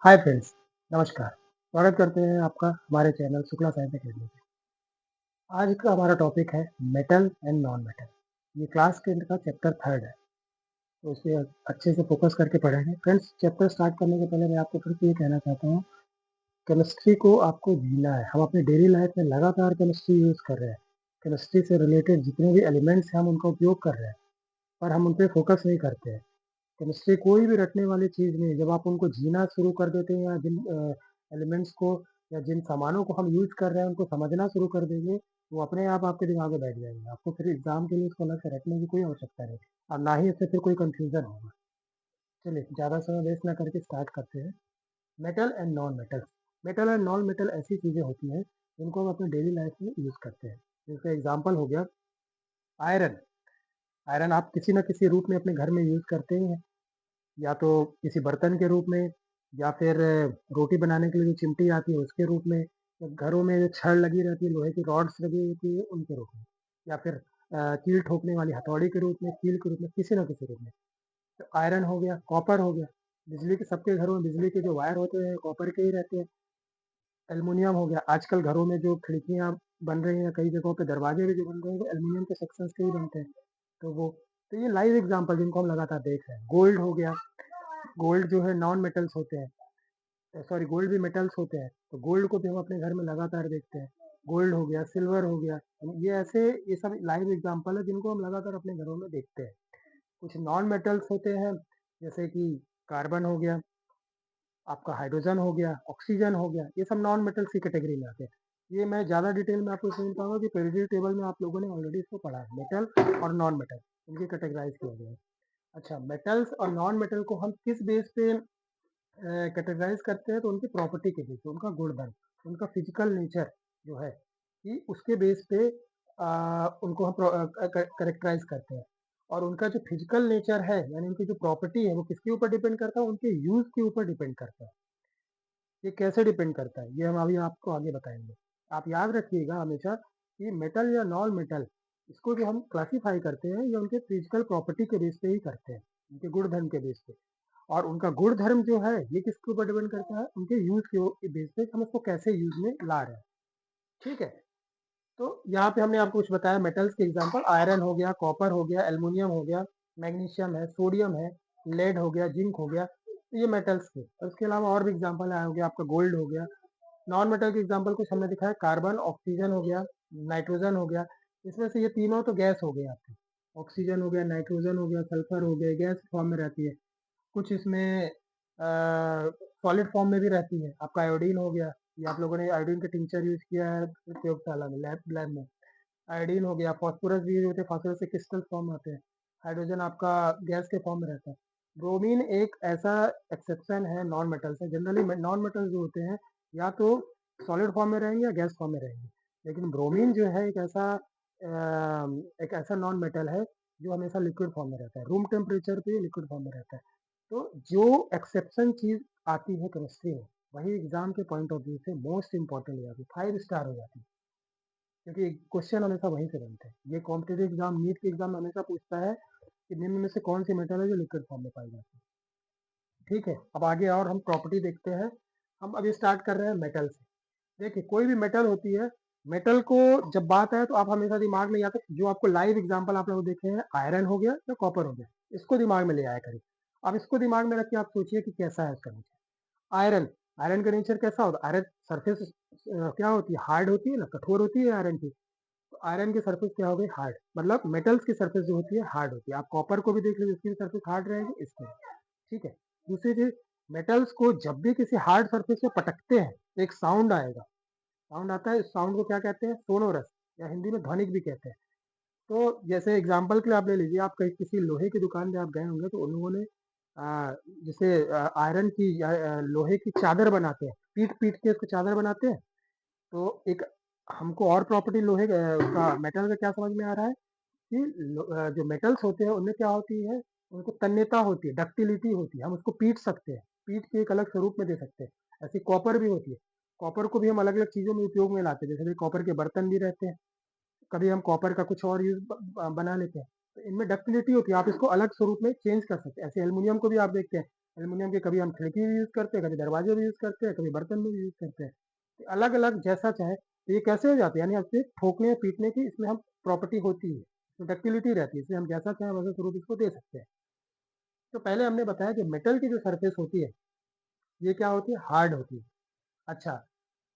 Hi friends, नमस्कार। स्वागत करते हैं आपका हमारे चैनल शुक्ला साहित्य अकेडमी पे। आज का हमारा टॉपिक है मेटल एंड नॉन मेटल। ये क्लास 10 का चैप्टर थर्ड है, तो इसे अच्छे से फोकस करके पढ़ेंगे। फ्रेंड्स, चैप्टर स्टार्ट करने के पहले मैं आपको फिर से ये कहना चाहता हूँ, केमिस्ट्री को आपको जीना है। हम अपनी डेली लाइफ में लगातार केमिस्ट्री यूज़ कर रहे हैं। केमिस्ट्री से रिलेटेड जितने भी एलिमेंट्स हैं हम उनका उपयोग कर रहे हैं, पर हम उन पे फोकस नहीं करते हैं। केमिस्ट्री कोई भी रटने वाली चीज़ नहीं है। जब आप उनको जीना शुरू कर देते हैं या जिन एलिमेंट्स को या जिन सामानों को हम यूज़ कर रहे हैं उनको समझना शुरू कर देंगे, वो अपने आप आपके दिमाग में बैठ जाएंगे। आपको फिर एग्जाम के लिए उसको अलग से रटने की कोई आवश्यकता नहीं और ना ही इससे फिर कोई कंफ्यूजन होगा। चलिए, ज़्यादा समय वेस्ट ना करके स्टार्ट करते हैं। Metal and non metals. Metal and non metal ऐसी चीज़ें होती हैं जिनको हम अपनी डेली लाइफ में यूज़ करते हैं। जैसे एग्जाम्पल हो गया आयरन। आयरन आप किसी न किसी रूप में अपने घर में यूज़ करते ही हैं, या तो किसी बर्तन के रूप में, या फिर रोटी बनाने के लिए जो चिमटी आती है उसके रूप में, या घरों में जो छड़ लगी रहती है, लोहे की रॉड्स लगी होती है उनके रूप में, या फिर कील ठोकने वाली हथौड़ी के रूप में, कील के रूप में, किसी न किसी रूप में। तो आयरन हो गया, कॉपर हो गया। बिजली के सबके घरों में बिजली के जो वायर होते हैं कॉपर के ही रहते हैं। एल्युमिनियम हो गया, आजकल घरों में जो खिड़कियां बन रही हैं, कई जगहों पे दरवाजे भी जो बन रहे हैं वो एल्युमिनियम के सेक्शंस के ही बनते हैं। तो वो, तो ये लाइव एग्जांपल जिनको हम लगातार देख रहे हैं। गोल्ड हो गया। गोल्ड जो है नॉन मेटल्स होते हैं, सॉरी गोल्ड भी मेटल्स होते हैं, तो गोल्ड को भी हम अपने घर में लगातार देखते हैं। गोल्ड हो गया, सिल्वर हो गया, ये ऐसे, ये सब लाइव एग्जांपल है जिनको हम लगातार अपने घरों में देखते हैं। कुछ नॉन मेटल्स होते हैं, जैसे कि कार्बन हो गया, आपका हाइड्रोजन हो गया, ऑक्सीजन हो गया, ये सब नॉन मेटल्स की कैटेगरी में आते हैं। ये मैं ज़्यादा डिटेल में आपको इसलिए बताऊंगा कि पीरियोडिक टेबल में आप लोगों ने ऑलरेडी इसको पढ़ा है। मेटल और नॉन मेटल इनके कैटेगराइज किया गया है। अच्छा, मेटल्स और नॉन मेटल को हम किस बेस पे कैटेगराइज करते हैं? तो उनकी प्रॉपर्टी के बेस पे, उनका गुणधर्म, उनका फिजिकल नेचर जो है, कि उसके बेस पे उनको हम करेक्टराइज करते हैं। और उनका जो फिजिकल नेचर है, यानी उनकी जो प्रॉपर्टी है, वो किसके ऊपर डिपेंड करता है? उनके यूज के ऊपर डिपेंड करता है। ये कैसे डिपेंड करता है, ये हम अभी आपको आगे बताएंगे। आप याद रखिएगा हमेशा कि मेटल या नॉन मेटल, इसको जो हम क्लासीफाई करते हैं ये उनके फिजिकल प्रॉपर्टी के बेस पे ही करते हैं, उनके गुण धर्म के बेस पे। और उनका गुण धर्म जो है ये किसके ऊपर डिपेंड करता है? उनके यूज के बेस पे, हम उसको कैसे यूज में ला रहे हैं। ठीक है, तो यहाँ पे हमने आपको कुछ बताया मेटल्स के एग्जांपल। आयरन हो गया, कॉपर हो गया, एल्युमिनियम हो गया, मैग्नीशियम है, सोडियम है, लेड हो गया, जिंक हो गया। तो ये मेटल्स के, और उसके अलावा और भी एग्जांपल हो गया आपका गोल्ड हो गया। नॉन मेटल के एग्जांपल कुछ हमने दिखाया, कार्बन, ऑक्सीजन हो गया, नाइट्रोजन हो गया। इसमें से ये तीनों तो गैस हो गए आपके। ऑक्सीजन हो गया, नाइट्रोजन हो गया, सल्फर हो गया, गैस फॉर्म में रहती है। कुछ इसमें सॉलिड फॉर्म में भी रहती है। आपका आयोडीन हो गया, ये आप लोगों ने आयोडीन का टिंचर यूज किया है प्रयोगशाला में, लैब में। आयोडीन हो गया, फास्फोरस भी यूज होते हैं, फास्फोरस से क्रिस्टल फॉर्म में आते हैं। हाइड्रोजन आपका गैस के फॉर्म में रहता है। ब्रोमीन एक ऐसा एक्सेप्शन है नॉन मेटल से। जनरली नॉन मेटल जो होते हैं या तो सॉलिड फॉर्म में रहेंगे या गैस फॉर्म में रहेंगे, लेकिन ब्रोमीन जो है एक ऐसा नॉन मेटल है जो हमेशा लिक्विड फॉर्म में रहता है। रूम टेम्परेचर पे लिक्विड फॉर्म में रहता है। तो जो एक्सेप्शन चीज आती है केमिस्ट्री में, वही एग्जाम के पॉइंट ऑफ व्यू से मोस्ट इंपॉर्टेंट हो जाती है, 5 स्टार हो जाती है, क्योंकि क्वेश्चन हमेशा वहीं से बनते हैं। ये कॉम्पिटेटिव एग्जाम, नीट के एग्जाम में हमेशा पूछता है कि निम्न में से कौन सी मेटल है जो लिक्विड फॉर्म में पाई जाती है। ठीक है, अब आगे और हम प्रॉपर्टी देखते हैं। हम अभी स्टार्ट कर रहे हैं मेटल से। देखिए, कोई भी मेटल होती है, मेटल को जब बात है तो आप हमेशा दिमाग में, या तो जो आपको लाइव एग्जांपल आप लोग देखे हैं, आयरन हो गया या कॉपर हो गया, इसको दिमाग में ले आया करिए। अब इसको दिमाग में रख के आप सोचिए कि कैसा है इसका नेचर। आयरन, आयरन का नेचर कैसा होता है? आयरन सरफेस क्या होती है? हार्ड होती है ना, कठोर होती है आयरन की। तो आयरन की सरफेस क्या हो गई? हार्ड। मतलब मेटल्स की सरफेस जो होती है हार्ड होती है। आप कॉपर को भी देख लीजिए, इसकी सरफेस हार्ड रहेगी, इसकी। ठीक है। दूसरी चीज, मेटल्स को जब भी किसी हार्ड सरफेस पे पटकते हैं तो एक साउंड आएगा। साउंड आता है, इस साउंड को क्या कहते हैं? सोनोरस, या हिंदी में ध्वनिक भी कहते हैं। तो जैसे एग्जाम्पल के लिए आप ले लीजिए, आप कहीं किसी लोहे की दुकान पे आप गए होंगे तो उन लोगों ने जैसे आयरन की या लोहे की चादर बनाते हैं, पीट पीट के उसको चादर बनाते हैं। तो एक हमको और प्रॉपर्टी लोहे का, मेटल का क्या समझ में आ रहा है कि जो मेटल्स होते हैं उनमें क्या होती है? उनको तन्यता होती है, डक्टिलिटी होती है, हम उसको पीट सकते हैं, पीट के एक अलग स्वरूप में दे सकते हैं। ऐसी कॉपर भी होती है। कॉपर को भी हम अलग अलग चीजों में उपयोग में लाते हैं, जैसे कॉपर के बर्तन भी रहते हैं, कभी हम कॉपर का कुछ और यूज बना लेते हैं। तो इनमें डक्टिलिटी होती है, आप इसको अलग स्वरूप में चेंज कर सकते हैं। ऐसे एल्युमिनियम को भी आप देखते हैं, एल्युमिनियम की कभी हम खिड़की भी यूज़ करते हैं, कभी दरवाजे भी यूज़ करते हैं, कभी बर्तन में भी यूज़ करते हैं। तो अलग-अलग जैसा चाहे, तो ये कैसे हो जाती है, यानी आपसे ठोकने पीटने की इसमें हम प्रॉपर्टी होती है, तो डक्टिलिटी रहती है, इसलिए हम जैसा चाहें वैसा स्वरूप इसको दे सकते हैं। तो पहले हमने बताया कि मेटल की जो सरफेस होती है, ये क्या होती है, हार्ड होती है। अच्छा,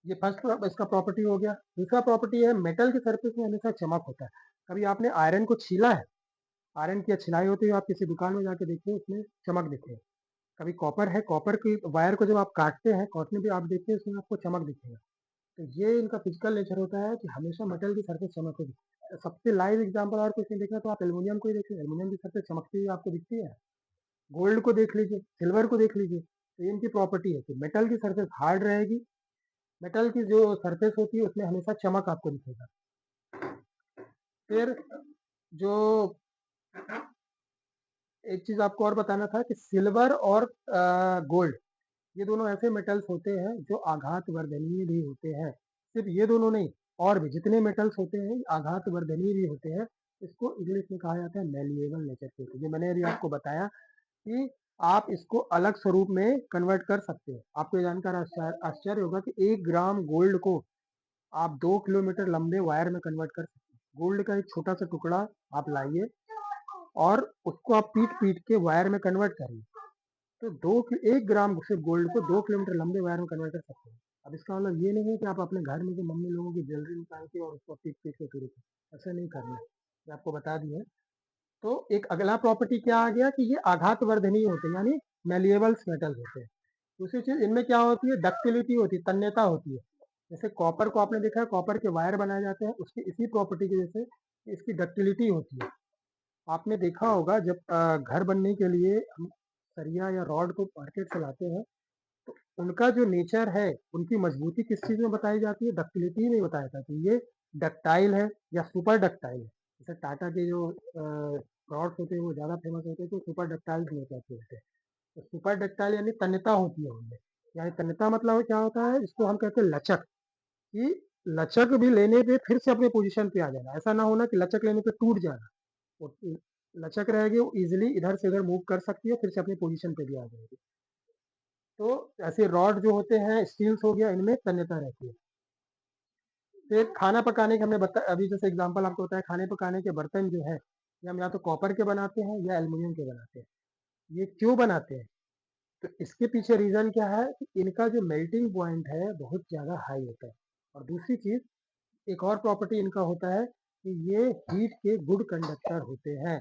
ये फर्स्ट इसका प्रॉपर्टी हो गया। दूसरा प्रॉपर्टी है, मेटल की सरफेस में हमेशा चमक होता है। कभी आपने आयरन को छीला है? आयरन की छिलाई होती है, आप किसी दुकान में जाके देखिए, उसमें चमक दिखेगा। कभी कॉपर है, कॉपर की वायर को जब आप काटते हैं, काटने पे आप देखिए उसमें आपको चमक दिखेगा। तो ये इनका फिजिकल नेचर होता है कि हमेशा मेटल की सरफेस चमक होगी। सबसे लाइव एग्जांपल और कुछ नहीं देखना तो आप एल्युमिनियम को ही देखिए, एल्युमिनियम की सरफेस चमकती हुई आपको दिखती है। गोल्ड को देख लीजिए, सिल्वर को देख लीजिए, तो ये इनकी प्रॉपर्टी है कि मेटल की सरफेस हार्ड रहेगी, मेटल की जो सरफेस होती है उसमें हमेशा चमक आपको दिखेगा। फिर जो एक चीज आपको और बताना था कि सिल्वर और गोल्ड, ये दोनों ऐसे मेटल्स होते हैं जो आघात वर्धनीय भी होते हैं। सिर्फ ये दोनों नहीं, और भी जितने मेटल्स होते हैं आघात वर्धनीय भी होते हैं। इसको इंग्लिश में कहा जाता है मैलिएबल नेचर के, जो मैंने अभी आपको बताया कि आप इसको अलग स्वरूप में कन्वर्ट कर सकते हैं। आपको ये जानकर आश्चर्य होगा कि 1 ग्राम गोल्ड को आप 2 किलोमीटर लंबे वायर में कन्वर्ट कर सकते हैं। गोल्ड का एक छोटा सा टुकड़ा आप लाइए और उसको आप पीट पीट के वायर में कन्वर्ट करिए, तो 1 ग्राम से गोल्ड को 2 किलोमीटर लंबे वायर में कन्वर्ट कर सकते हैं। अब इसका मतलब ये नहीं है कि आप अपने घर में जो मम्मी लोगों की ज्वेलरी निकाल के और उसको पीट पीट के चोरी करें, ऐसा नहीं करना है, ये आपको बता दिए। तो एक अगला प्रॉपर्टी क्या आ गया कि ये आघात वर्धनीय होते हैं, यानी मेलिएबल्स मेटल्स होते हैं। दूसरी चीज इनमें क्या होती है, डक्टिलिटी होती है, तन्यता होती है। जैसे कॉपर को आपने देखा है, कॉपर के वायर बनाए जाते हैं, उसकी इसी प्रॉपर्टी की वजह से इसकी डक्टिलिटी होती है। आपने देखा होगा जब घर बनने के लिए हम सरिया या रॉड को मार्केट से लाते हैं, तो उनका जो नेचर है, उनकी मजबूती किस चीज में बताई जाती है, डक्टिलिटी में बताया जाता है। ये डक्टाइल है या सुपर डक्टाइल है। जैसे टाटा के जो रॉड्स होते हैं वो ज्यादा फेमस होते हैं, तो सुपर डक्टाइल में कहते हैं। तो सुपर डक्टाइल यानी तन्यता होती है उनमें। यानी तन्यता मतलब क्या होता है, इसको हम कहते हैं लचक, कि लचक भी लेने पे फिर से अपने पोजीशन पे आ जाना, ऐसा ना होना कि लचक लेने पे टूट जाना। वो लचक रहेगी, वो इजिली इधर से उधर मूव कर सकती है, फिर से अपनी पोजीशन पे भी आ जाएगी। तो ऐसे रॉड जो होते हैं, स्टील्स हो गया, इनमें तन्यता रहती है। फिर खाना पकाने के हमने बता, अभी जैसे एग्जांपल आपको बताया, खाने पकाने के बर्तन जो है, ये हम या तो कॉपर के बनाते हैं या एल्युमिनियम के बनाते हैं। ये क्यों बनाते हैं, तो इसके पीछे रीजन क्या है कि इनका जो मेल्टिंग पॉइंट है बहुत ज्यादा हाई होता है। और दूसरी चीज, एक और प्रॉपर्टी इनका होता है कि ये हीट के गुड कंडक्टर होते हैं।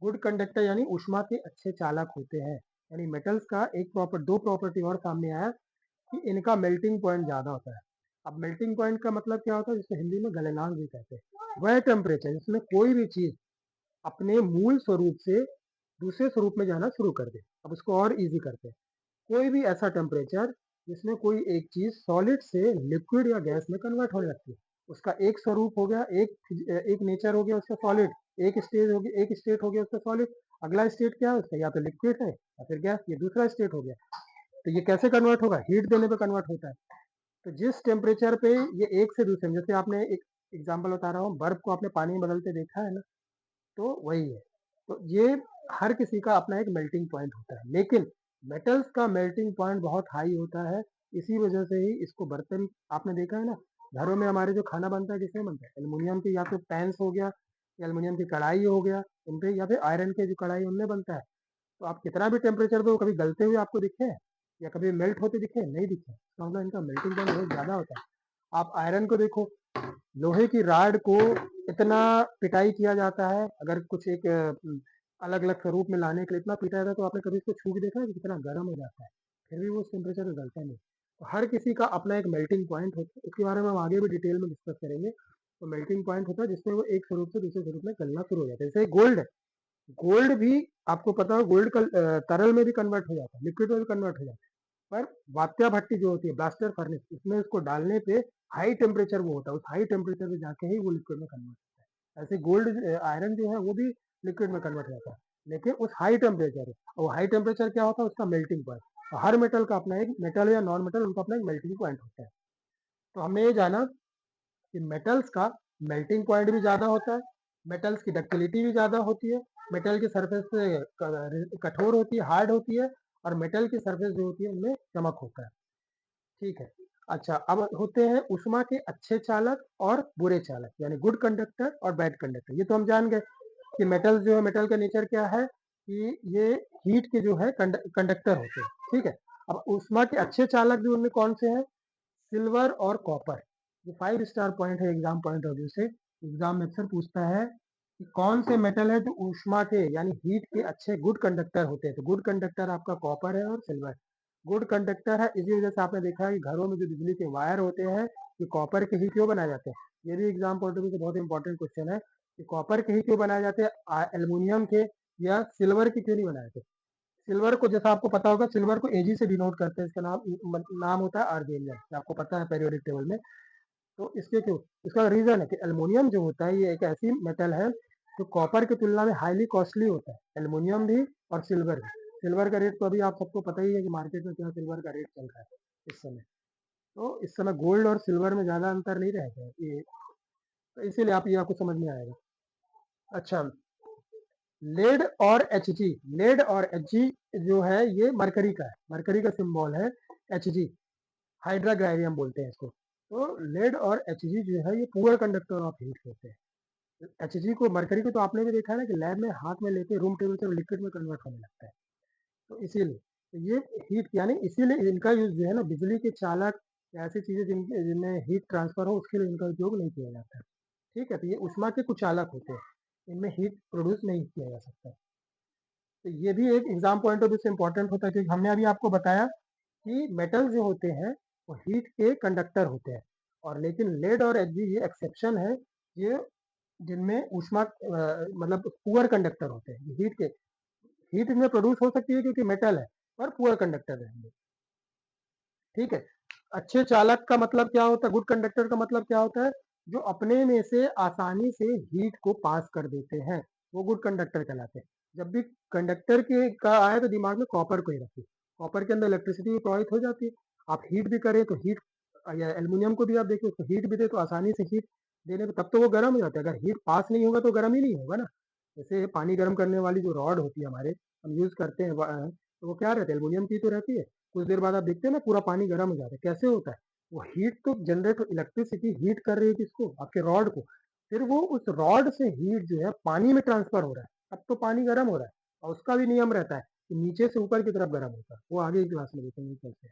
गुड कंडक्टर यानी ऊष्मा के अच्छे चालक होते हैं। यानी मेटल्स का दो प्रॉपर्टी और सामने आया कि इनका मेल्टिंग पॉइंट ज्यादा होता है। अब मेल्टिंग पॉइंट का मतलब क्या होता है, जिसको हिंदी में गलनांक भी कहते हैं। वह टेम्परेचर जिसमें कोई भी चीज अपने मूल स्वरूप से दूसरे स्वरूप में जाना शुरू कर दे। अब उसको और इजी करते हैं, कोई भी ऐसा टेम्परेचर जिसमें कोई एक चीज सॉलिड से लिक्विड या गैस में कन्वर्ट होने लगती है, उसका एक स्वरूप हो गया, एक नेचर हो गया उसका सॉलिड, एक स्टेट हो गया उसका सॉलिड। अगला स्टेट क्या है उसका, या तो लिक्विड है या फिर गैस, ये दूसरा स्टेट हो गया। तो ये कैसे कन्वर्ट होगा, हीट देने पे कन्वर्ट होता है। तो जिस टेम्परेचर पे ये एक से दूसरे, जैसे आपने एक एग्जाम्पल बता रहा हूँ, बर्फ को आपने पानी में बदलते देखा है ना, तो वही है। तो ये हर किसी का अपना एक मेल्टिंग पॉइंट होता है, लेकिन मेटल्स का मेल्टिंग पॉइंट बहुत हाई होता है। इसी वजह से ही इसको बर्तन, आपने देखा है ना, घरों में हमारे जो खाना बनता है किसमें बनता है, एल्युमिनियम की, या तो पैंस हो गया या एल्युमिनियम की कढ़ाई हो गया उन पे, या फिर आयरन के जो कढ़ाई उनमें बनता है। तो आप कितना भी टेम्परेचर दो, कभी गलते हुए आपको दिखे या कभी मेल्ट होते दिखे, नहीं दिखे, इसका मतलब इनका मेल्टिंग पॉइंट बहुत ज्यादा होता है। आप आयरन को देखो, लोहे की राड को इतना पिटाई किया जाता है, अगर कुछ एक अलग अलग स्वरूप में लाने के लिए इतना पिटाया जाता है, तो आपने कभी इसको छू के देखा है कि कितना गर्म हो जाता है, फिर भी वो उस टेम्परेचर में गलता नहीं। तो हर किसी का अपना एक मेल्टिंग पॉइंट होता है, इसके बारे में हम आगे भी डिटेल में डिस्कस करेंगे। तो मेल्टिंग पॉइंट होता है जिसमें वो एक स्वरूप से दूसरे स्वरूप में गलना शुरू हो जाता है। जैसे गोल्ड है, गोल्ड भी आपको पता है, गोल्ड का तरल में भी कन्वर्ट हो जाता है, लिक्विड में भी कन्वर्ट हो जाता है। पर वात्या भट्टी जो होती है, ब्लास्टर फर्नेस, इसमें उसको डालने पे हाई टेम्परेचर वो होता है, उस हाई टेम्परेचर पे जाके ही वो लिक्विड में कन्वर्ट होता है। ऐसे गोल्ड आयरन जो है वो भी लिक्विड में कन्वर्ट हो जाता है, लेकिन उस हाई टेम्परेचर, और हाई टेम्परेचर क्या होता है, उसका मेल्टिंग पॉइंट। और हर मेटल का अपना एक, मेटल या नॉन मेटल, उनका अपना एक मेल्टिंग पॉइंट होता है। तो हमने ये जाना कि मेटल्स का मेल्टिंग पॉइंट भी ज्यादा होता है, मेटल्स की डक्टिलिटी भी ज्यादा होती है, मेटल की सरफेस से कठोर होती है, हार्ड होती है, और मेटल की सरफेस जो होती है उनमें चमक होता है। ठीक है। अच्छा, अब होते हैं ऊष्मा के अच्छे चालक और बुरे चालक, यानी गुड कंडक्टर और बैड कंडक्टर। ये तो हम जान गए कि मेटल जो है, मेटल का नेचर क्या है कि ये हीट के जो है कंडक्टर होते हैं। ठीक है। अब ऊष्मा के अच्छे चालक जो उनमें कौन से हैं? सिल्वर और कॉपर। ये 5 स्टार पॉइंट है एग्जाम पॉइंट ऑफ व्यू से। एग्जाम में अक्सर पूछता है कि कौन से मेटल है जो ऊष्मा के यानी हीट के अच्छे गुड कंडक्टर होते हैं। तो गुड कंडक्टर आपका कॉपर है और सिल्वर गुड कंडक्टर है। इसी वजह से आपने देखा है कि घरों में जो बिजली के वायर होते हैं ये कॉपर के ही क्यों बनाए जाते हैं। ये भी एग्जाम पॉइंट ऑफ व्यू से बहुत इंपॉर्टेंट क्वेश्चन है कि कॉपर के ही क्यों बनाए जाते हैं, एल्यूमिनियम के या सिल्वर के क्यों नहीं बनाए जाते। सिल्वर को जैसा आपको पता होगा, सिल्वर को एजी से डिनोट करते हैं। इसका नाम होता है आर्गेनियम, आपको पता है पेरियोडिक टेबल में। तो इसके क्यों, इसका रीजन है कि एल्युमिनियम जो होता है ये एक ऐसी मेटल है जो कॉपर की तुलना में हाईली कॉस्टली होता है। एल्युमिनियम भी और सिल्वर भी। सिल्वर का रेट तो अभी आप सबको पता ही है कि मार्केट में क्या सिल्वर का रेट चल रहा है इस समय। तो इस समय गोल्ड और सिल्वर में ज्यादा अंतर नहीं रह गया ये, तो इसीलिए आप ये आपको समझ में आएगा। अच्छा, लेड और एच जी। लेड और एच जी जो है ये मरकरी का है, मरकरी का सिंबल है एच जी। हाइड्राग्रावियम बोलते हैं इसको। तो लेड और एच जी जो है ये पुअर कंडक्टर ऑफ हीट होते हैं। एच जी को, मरकरी को तो आपने भी देखा है ना कि लैब में हाथ में लेके रूम टेम्परेचर लिक्विड में कन्वर्ट होने लगता है। तो इसीलिए तो ये हीट यानी इसीलिए इनका यूज जो है ना बिजली के चालक या ऐसी चीजें जिनमें हीट ट्रांसफर हो उसके लिए इनका उपयोग नहीं किया जाता है। ठीक है। तो ये उष्मा के कुछ चालक होते हैं, इनमें हीट प्रोड्यूस नहीं किया जा सकता। तो ये भी एक एग्जाम पॉइंट ऑफ व्यू से इंपॉर्टेंट होता है क्योंकि हमने अभी आपको बताया कि मेटल जो होते हैं वो हीट के कंडक्टर होते हैं। और लेकिन लेड और एच ये एक्सेप्शन है, ये जिनमें ऊष्मा मतलब पुअर कंडक्टर होते हैं। हीट के, हीट इनमें प्रोड्यूस हो सकती है क्योंकि मेटल है, पर पुअर कंडक्टर रहेंगे। ठीक है। अच्छे चालक का मतलब क्या होता है, गुड कंडक्टर का मतलब क्या होता है? जो अपने में से आसानी से हीट को पास कर देते हैं, वो गुड कंडक्टर कहलाते हैं। जब भी कंडक्टर के का आए तो दिमाग में कॉपर को ही रखिए। कॉपर के अंदर इलेक्ट्रिसिटी प्रवाहित हो जाती है। आप हीट भी करें तो हीट, या एल्यूमिनियम को भी आप देखिए उसको हीट भी दे तो आसानी से हीट देने पे तब तो वो गर्म हो जाता है। अगर हीट पास नहीं होगा तो गर्म ही नहीं होगा ना। जैसे पानी गर्म करने वाली जो रॉड होती है हमारे, हम यूज करते हैं तो वो क्या रहता है, एल्यूमिनियम की तो रहती है। कुछ देर बाद आप देखते हैं ना पूरा पानी गर्म हो जाता है। कैसे होता है? वो हीट तो जनरेट, इलेक्ट्रिसिटी हीट कर रही है किसको? आपके रॉड को। फिर वो उस रॉड से हीट जो है पानी में ट्रांसफर हो रहा है, अब तो पानी गर्म हो रहा है। और उसका भी नियम रहता है कि नीचे से ऊपर की तरफ गर्म होता है, वो आगे की क्लास में देखेंगे कैसे।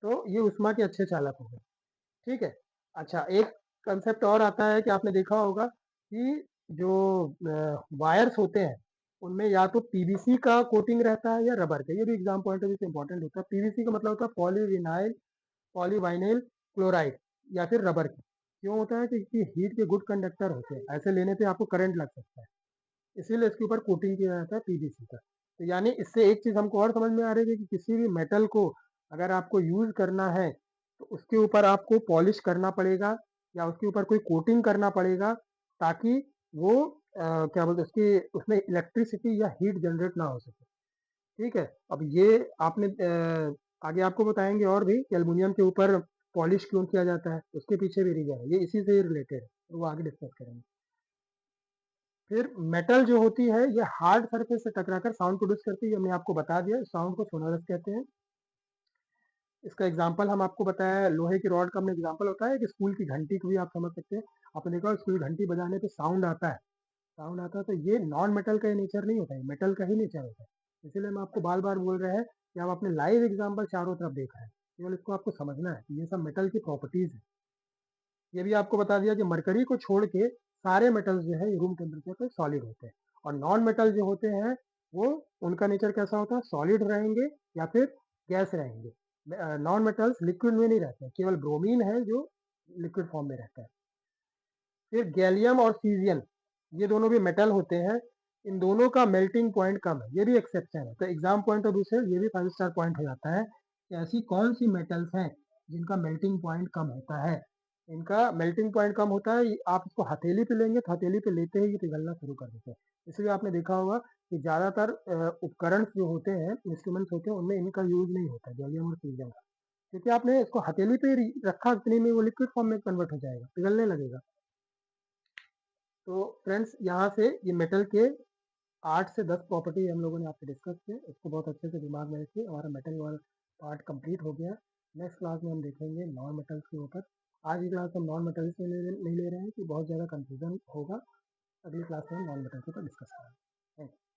तो ये उष्मा के अच्छे चालक हो गए। ठीक है। अच्छा, एक कंसेप्ट और आता है कि आपने देखा होगा कि जो वायर्स होते हैं उनमें या तो पीवीसी का कोटिंग रहता है या रबर का। ये भी एग्जाम पॉइंट ऑफ व्यू से इंपॉर्टेंट होता है। पीवीसी का मतलब होता है पॉलीविनाइल, पॉलीवाइनिल क्लोराइड, या फिर रबर की। क्यों होता है? क्योंकि हीट के गुड कंडक्टर होते हैं, ऐसे लेने पे आपको करंट लग सकता है, इसीलिए इसके ऊपर कोटिंग किया जाता है पीवीसी का। तो यानी इससे एक चीज हमको और समझ में आ रही है कि किसी भी मेटल को अगर आपको यूज करना है तो उसके ऊपर आपको पॉलिश करना पड़ेगा या उसके ऊपर कोई कोटिंग करना पड़ेगा, ताकि वो क्या बोलते हैं उसकी, उसमें इलेक्ट्रिसिटी या हीट जनरेट ना हो सके। ठीक है। अब ये आपने आगे आपको बताएंगे और भी कि एल्युमिनियम के ऊपर पॉलिश क्यों किया जाता है, उसके पीछे भी रीजन है, ये इसी से रिलेटेड है, तो वो आगे डिस्कस करेंगे। फिर मेटल जो होती है ये हार्ड सरफेस से टकराकर साउंड प्रोड्यूस करती है, ये हमने आपको बता दिया। साउंड को सोनोरस कहते हैं। इसका एग्जांपल हम आपको बताया, लोहे की रॉड का हमने एग्जांपल बताया कि स्कूल की घंटी को भी आप समझ सकते हैं। आपने देखा स्कूल घंटी बजाने पे साउंड आता है, साउंड आता है। तो ये नॉन मेटल का नेचर नहीं होता है, मेटल का ही नेचर होता है। इसीलिए हम आपको बार बार बोल रहे हैं कि आप अपने लाइव एग्जाम्पल चारों तरफ देख रहे हैं, केवल इसको आपको समझना है कि ये सब मेटल की प्रॉपर्टीज है। ये भी आपको बता दिया कि मरकरी को छोड़ के सारे मेटल्स जो है रूम टेम्परेचर पे सॉलिड होते हैं। और नॉन मेटल जो होते हैं वो, उनका नेचर कैसा होता है? सॉलिड रहेंगे या फिर गैस रहेंगे। नॉन मेटल्स लिक्विड में नहीं रहते हैं, केवल ब्रोमीन है जो लिक्विड फॉर्म में रहता है। फिर गैलियम और सीजियम, ये दोनों भी मेटल होते हैं। इन दोनों का मेल्टिंग पॉइंट कम है, ये भी एक्सेप्शन है। तो एग्जाम पॉइंट ऑफ व्यू से ये भी 5 स्टार पॉइंट हो जाता है कि ऐसी कौन सी मेटल्स हैं जिनका मेल्टिंग पॉइंट कम होता है। इनका मेल्टिंग पॉइंट कम होता है, आप इसको हथेली पे लेंगे तो हथेली पे लेते ही ये पिघलना शुरू कर देते हैं। इसलिए आपने देखा होगा कि ज्यादातर उपकरण जो होते हैं, इंस्ट्रूमेंट्स होते हैं, उनमें इनका यूज नहीं होता गैलियम और सीजियम का, क्योंकि आपने इसको हथेली पे रखा उतनी में वो लिक्विड फॉर्म में कन्वर्ट हो जाएगा, पिघलने लगेगा। तो फ्रेंड्स यहाँ से ये मेटल के 8 से 10 प्रॉपर्टी हम लोगों ने आपसे डिस्कस किया, इसको बहुत अच्छे से दिमाग में रखिए। हमारा मेटल वाला पार्ट कंप्लीट हो गया। नेक्स्ट क्लास में हम देखेंगे नॉन मेटल्स के ऊपर। आज की क्लास हम नॉन मेटल्स में नहीं ले रहे हैं कि बहुत ज़्यादा कंफ्यूजन होगा। अगली क्लास में हम नॉन मेटल के ऊपर डिस्कस करेंगे। Thank you.